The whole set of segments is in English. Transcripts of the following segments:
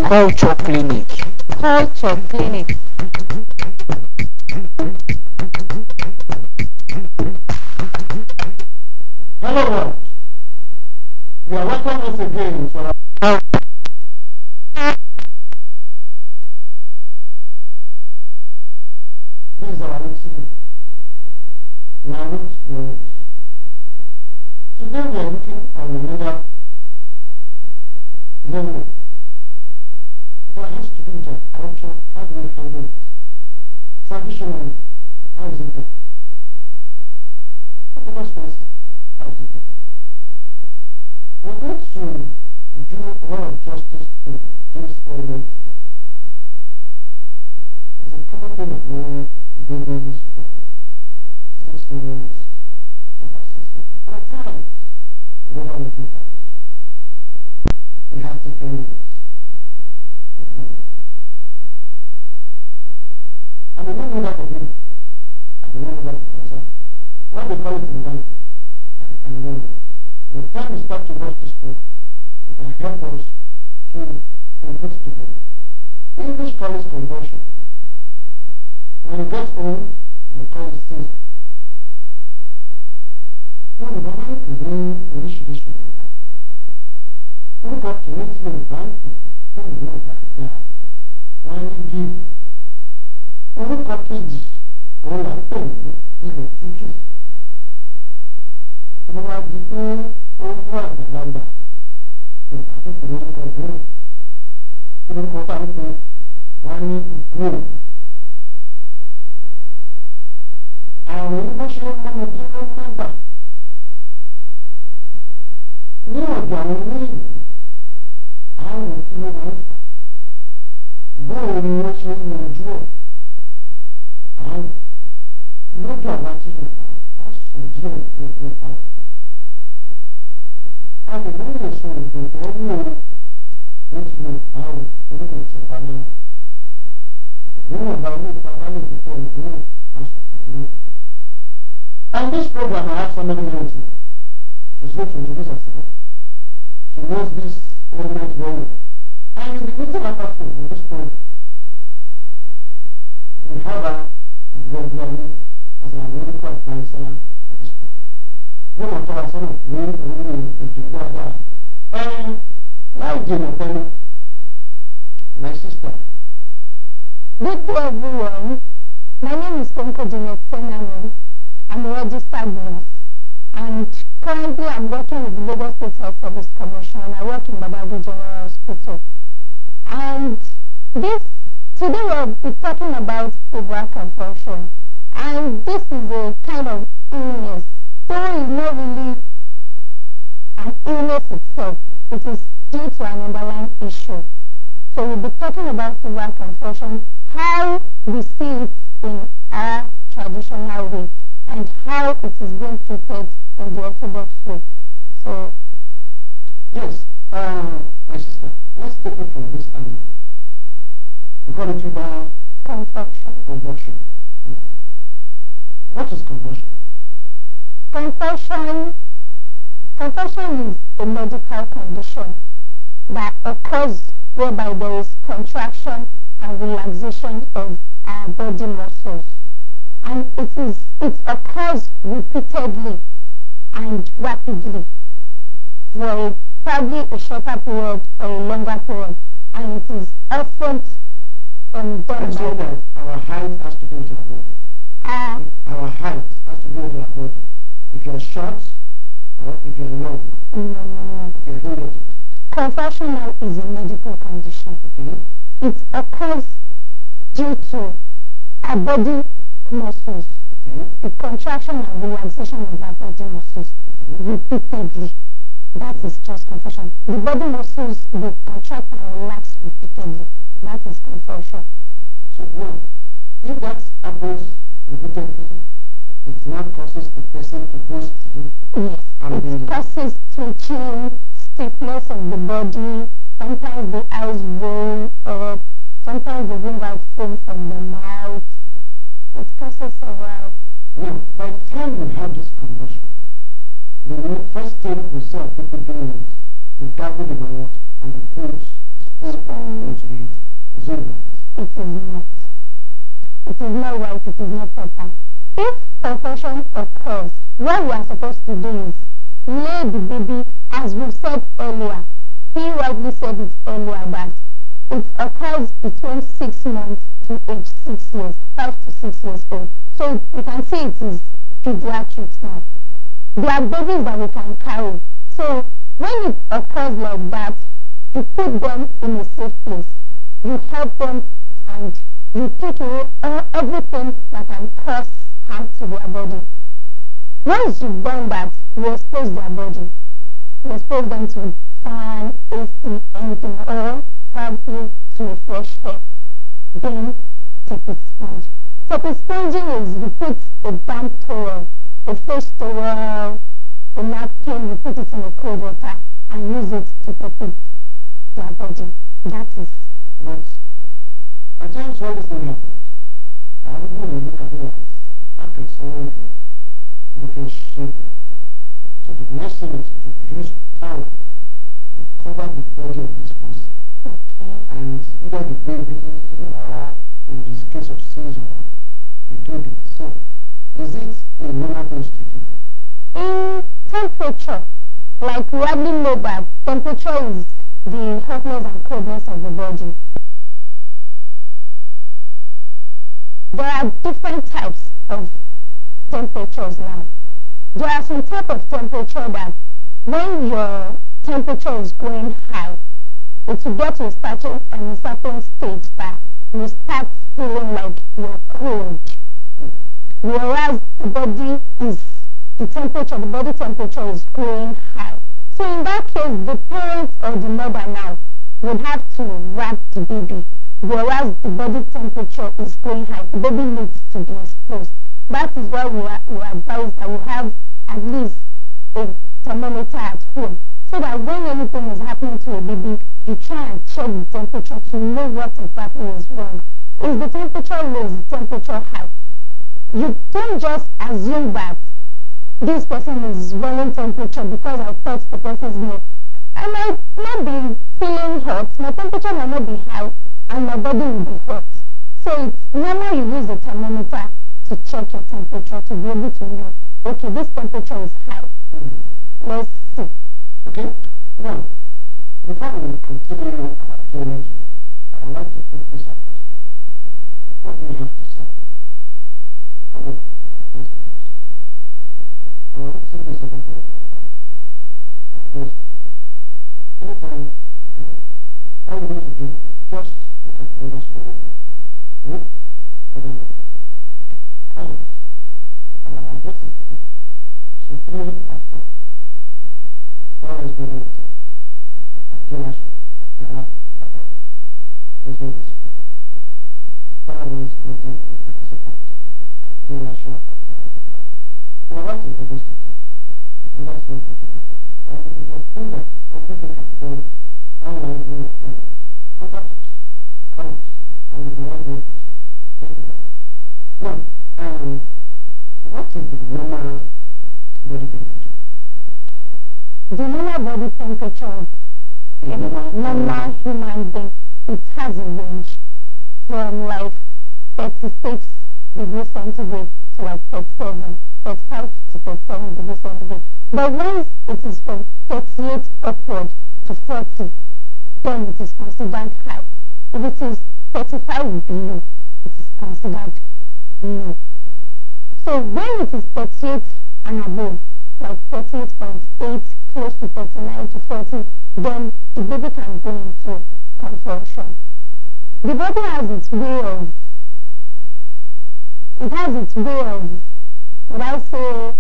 Culture Clinic. Culture Clinic. Hello world. We are welcome once again to our This is our routine. Knowledge. Today we are looking at another level. That has to do with our culture. How do we handle it? Traditionally, how is it done? Whatever space, how is it done? We're going to do a lot of justice to this element today. It's a common thing of knowing babies from 6 minutes to about 6 minutes. But at times, we don't want to do that. We have to 10 minutes. I may not know that of you. I may not know that of Hausa. Why they call it in Ghana? I don't know. By the time we start to watch this book, it can help us to put it together. English call it conversion. When it gets old, they call it season. Yorùbá máa ń pè ní oríṣiríṣi orúkọ. Orúkọ kìíní tí Yorùbá ń pè tó ń lò dáadáa, wọ́n á ní gíìlì. Orúkọ kejì òun là ń pè ní ilẹ̀ tútù. Tí wọ́n wá di pé ó mú àgbàlagbà Yorùbá tó pè ní orúkọ ìbílẹ̀. Orúkọ tá ń pè wọ́n á ní ìgbó. Àrùn bó ṣe ń mọ́mọdé ló ń lágbà. Ní ọ̀dọ̀ àwọn onílù, àrùn kí ló máa ń fà? Bóò ni wọ́n ṣe ń yanjú ọ̀? Àrùn lọ́dọ̀ àwa tí Yorùbá á sùn díẹ̀ ní ìlú àrùn. A lè má lè sọ òògùn tó ń wò ó lójú Yorùbá o, orílẹ̀ ìjọba náà. Ìgbìmọ̀ ọba ilé ìpamọ́ lè dìbò ìgbìmọ̀ aṣọ ìgbìmọ̀. And this program, I have somebody here with me. She's going to introduce herself. She knows this element very well. And you'll be meeting her person in this program. We have her regularly as a medical advisor in this program. We want to have some of you really together. And now, Jennifer, my sister. Good day, everyone. My name is Konko Janet Senamo. I'm a registered nurse, and currently I'm working with the Lagos State Health Service Commission. I work in Babagi General Hospital. And today we'll be talking about febrile convulsion. And this is a kind of illness. So it's not really an illness itself. It is due to an underlying issue. So we'll be talking about febrile convulsion, how we see it in our traditional way and how it is being treated in the orthodox way. So, yes, my sister, let's take it from this angle. We call it conversion. conversion. What is conversion? Conversion is a medical condition that occurs whereby there is contraction and relaxation of our body muscles. And it occurs repeatedly and rapidly for probably a shorter period or a longer period. And it is often done by that our height has to do with our body. Our height has to do with our body. If you're short or if you're long, you're related. Conversion now is a medical condition. Okay. It occurs due to our body muscles, the contraction and relaxation of our body muscles repeatedly. That is just conversion. The body muscles, they contract and relax repeatedly. That is conversion. So now, if that happens repeatedly, it now causes the person to go stiff. Yes, it causes twitching, stiffness of the body. Sometimes the eyes roll up. Sometimes they bring out foam from the mouth. It causes several. Now, by the time you have this conversion, the first thing we saw people doing is they gargle the mouth and they put spoon into it. Is it right? It is not. It is not right. It is not proper. If conversion occurs, what we are supposed to do is lay the baby, as we said earlier. He rightly said it earlier that it occurs between 6 months to age 6 years, 5 to 6 years old. So you can see it is pediatrics now. There are babies that we can carry. So when it occurs like that, you put them in a safe place. You help them and you take away everything that can cause harm to their body. Once you've done that, you expose their body. You expose them to fan, AC, anything, or probably to a fresh air. Then tape it sponge. Tape sponging is you put a damp towel, a face towel, a napkin, you put it in a cold water and use it to tape their body. That is. But at times when this thing happens, I don't look at it like, how can someone be looking stupid? So the next thing is to use towel to cover the body of this person. Okay. And either the baby or in this case of Caesar, they do it. So is it a normal thing to do? In temperature, like we hardly know that temperature is the hotness and coldness of the body. There are different types of temperatures now. There are some type of temperature that when your temperature is going high, it will get to a certain stage that you start feeling like you're cold. Whereas the body temperature is going high. So in that case, the parents or the mother now would have to wrap the baby. Whereas the body temperature is going high, the baby needs to be exposed. That is why we advise that we have at least a thermometer at home, so that when anything is happening to a baby, you try and check the temperature to know what exactly is wrong. Is the temperature low? Is the temperature high? You don't just assume that this person is running temperature because I touched the person's neck. I might not be feeling hot, my temperature might not be high, and my body will be hot. So it's normal you use the thermometer to check your temperature to be able to know, okay, this temperature is high. Let's see. Okay? Now, before we continue our journey today, I would like to put this up question. What do you have to say about this? I will say this about this. Anytime, all you need to do is just look at the numbers for you. Colors. And our address is so 3 and 4. Star is very little. And Jonash, Terra, Israel is Star is good in the second. dealership. We're right in the district. And that's what we can do. And we just think that everything can be done online in the room. Contact us, call us, and we'll be right there. Thank you very much. Now, what is the normal body temperature? The normal body temperature of a normal human being, it has a range from like 36 degrees centigrade to like 37, 35 to 37 degrees centigrade. But once it is from 38 upward to 40, then it is considered high. If it is 35 below, it is considered low. So when it is 38 and above, like 38.8, close to 39 to 40, then the baby can go into convulsion. The body has its way of, what I say,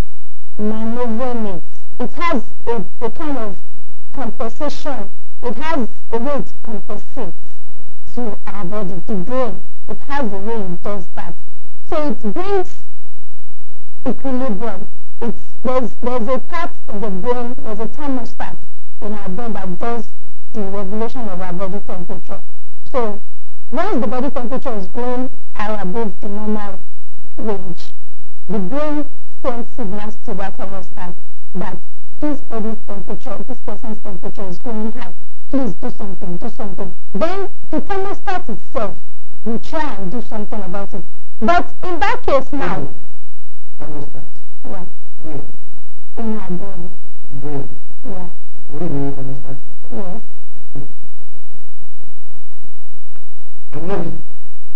maneuvering it. It has a kind of compensation. It has a way to compensate to our body, the brain. It has a way it does that. So it brings equilibrium. There's a part in the brain, there's a thermostat in our brain that does the regulation of our body temperature. So once the body temperature is going out above the normal range, the brain sends signals to that thermostat that this body's temperature, this person's temperature is going high. Please do something, do something. Then the thermostat itself will try and do something about it. But in that case now, Thermostat. yeah, Where? in our brain, Brain. yeah, What do you mean thermostat? yes, I know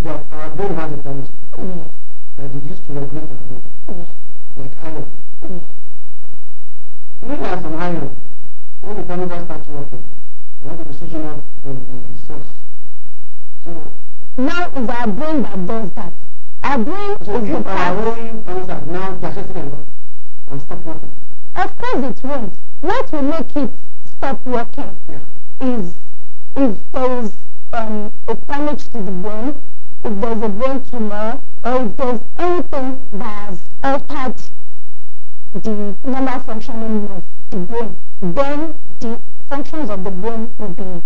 that our brain has a thermostat yes, that is used to regulate our body, yes, like iron. yes. You know, there are some iron. When the thermostat starts working, you have to be switching off from the source. So, Now it's our brain that does that. Our brain so is the if our part. own thermostat now adjusted and stop working. Of course it won't. What will make it stop working Yeah. is if there is a damage to the brain, if there's a brain tumor, or if there's anything that has altered the normal functioning of the brain, then the functions of the brain will be,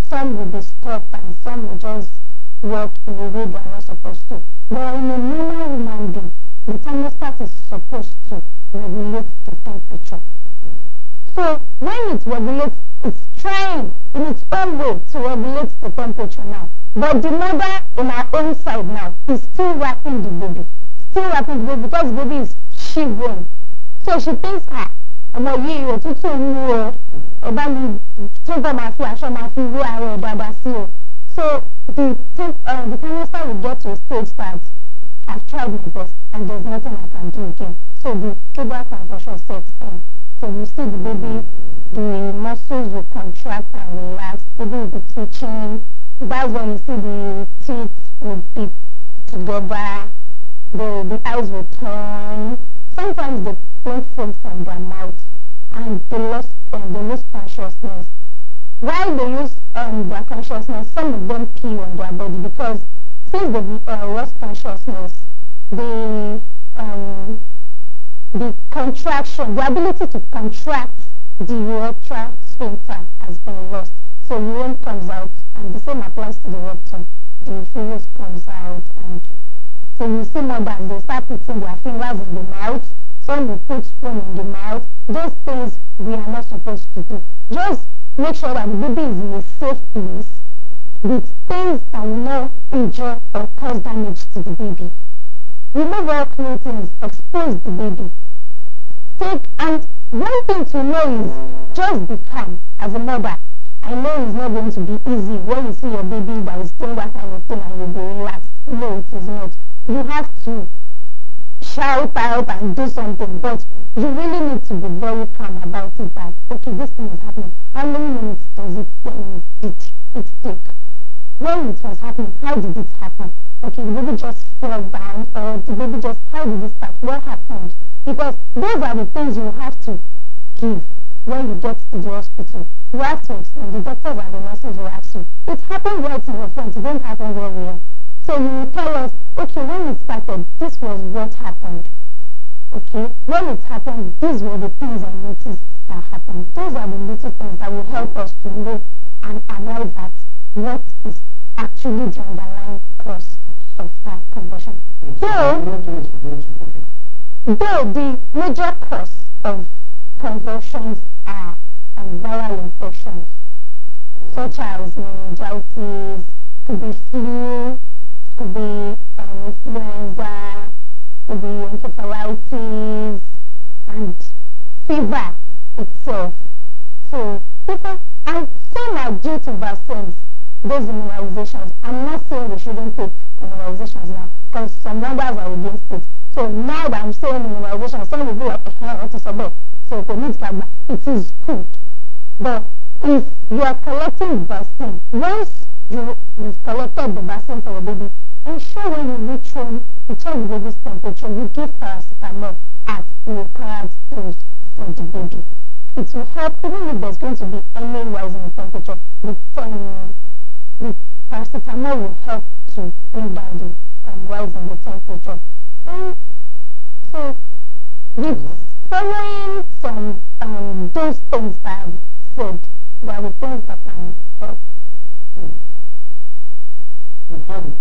some will be stopped and some will just work in a way they are not supposed to. But in a normal human being, the thermostat is supposed to regulate the temperature. So when it regulates, it's trying in its own way to regulate the temperature now. But the mother in her own side now is still wrapping the baby. Still wrapping the baby because the baby is shivering. So she thinks, ọmọ yìí òtútù ń mú o, ọba mi tún bá máa fi aṣọ máa fi wú ara ẹ̀ dáadáa sí o. So the thermostat will get to a stage that I've tried my best and there's nothing I can do again. So the febrile convulsion sets in. So you see the baby, the muscles will contract and relax, the baby will be twitching. That's when you see the teeth will be together, the eyes will turn. Sometimes they blink foam from their mouth and they lose consciousness. While they lose their consciousness, some of them pee on their body because since they lost consciousness, the contraction, the ability to contract the urethral sphincter has been lost. So urine comes out, and the same applies to the rectum. The fetus comes out, and so you see mothers, they start putting their fingers in the mouth. Some will put spoon in the mouth. Those things we are not supposed to do. Just make sure that the baby is in a safe place with things that will not injure or cause damage to the baby. Remove all clothing, expose the baby. And one thing to know is just be calm as a mother. I know it's not going to be easy when you see your baby that is doing that kind of thing and you go relax. No, it is not. You have to shout out and do something, but you really need to be very calm about it. That okay, this thing is happening. How many minutes does it take? When it was happening, how did it happen? Okay, the baby just fell down, or the baby just, how did it start? What happened? Because those are the things you have to give when you get to the hospital. You have to explain. The doctors and the nurses will ask you, it happened right in your front, it didn't happen well here. So you will tell us, okay, okay, when it started, this was what happened. Okay, when it happened, these were the things I noticed that happened. Those are the little things that will help us to know and arrive at what is actually the underlying cause of that conversion. Though the major cause of conversions are viral infections, such as meningitis, could be flu, could be influenza, could be encephalitis, and fever itself. So, and some are due to vaccines, those immunizations. I'm not saying we shouldn't take immunizations now, because some members are against it. So now that I'm saying immunization, some people are what is about. So it is good. But if you are collecting vaccine, once you've collected the vaccine for your baby, ensure when you reach home, you check the baby's temperature, you give paracetamol at the required dose for the baby. It will help even if there's going to be any rise in temperature. The paracetamol will help to bring down the rise in the temperature. So, with following some those things that I've said, there are the things that can help. We've had it.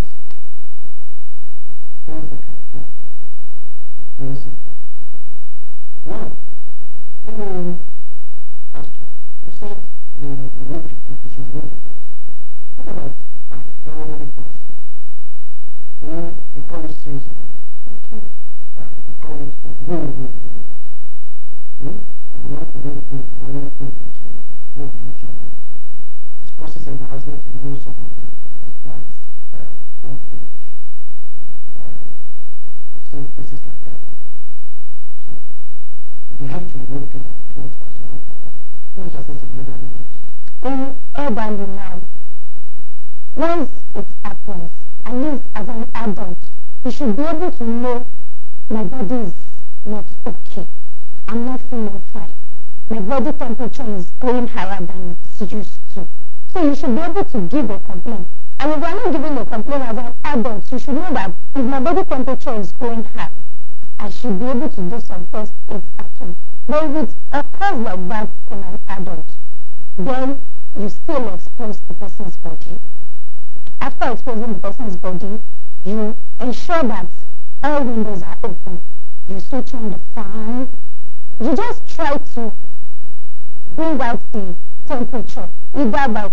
Things that can help. Very simple. Now, let me ask you. You said the root is removed. What about an elderly person? You call it season. Okay. You call it It causes embarrassment to even some of them that's old age. Some places like that. So they have to remove the throat as well. What happens to the elderly ones? Elderly now, once it happens, at least as an adult, you should be able to know my body is not okay. I'm not feeling fine. My body temperature is going higher than it used to. So you should be able to give a complaint. And if you are not giving a complaint as an adult, you should know that if my body temperature is going high, I should be able to do some first aid action. But if it occurs like that in an adult, then you still expose the person's body. After exposing the person's body, you ensure that all windows are open. You switch on the fan. You just try to bring out the temperature, either by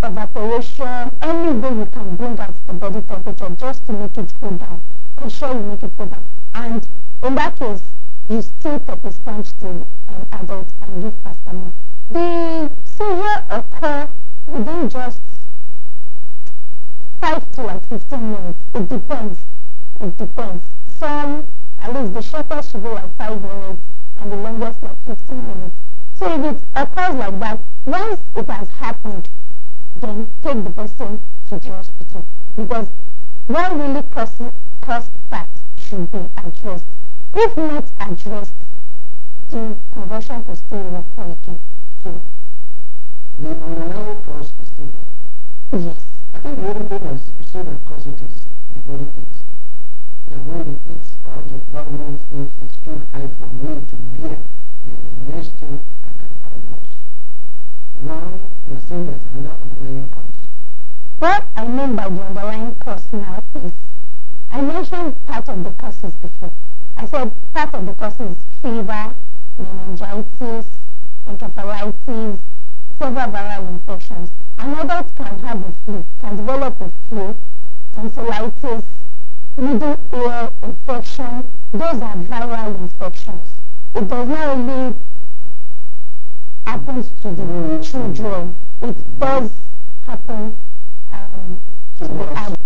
evaporation, any way you can bring out the body temperature just to make it go down. Ensure you make it go down. And in that case, you still top a sponge to an adult and give paracetamol. The seizure occur within just 5 to like 15 minutes. It depends. It depends. Some, at least the shortest should be like 5 minutes and the longest like 15 minutes. So if it occurs like that, once it has happened, then take the person to the hospital. Because what really caused that should be addressed. If not addressed, the conversion could still occur again. So, the underlying cause is still there. Yes. I think the only thing is you say that cause it is the body heat. And when the heat or the environment heat is too high for me to bear, then the next thing I can convulse. Now you're saying there's another underlying cause. What I mean by the underlying cause now is, I mentioned part of the causes before. I said part of the causes fever, meningitis, encephalitis, several viral infections. An adult can have a flu, can develop a flu, tonsillitis, middle ear infection. Those are viral infections. It does not only happen to the children, it does happen to the adults.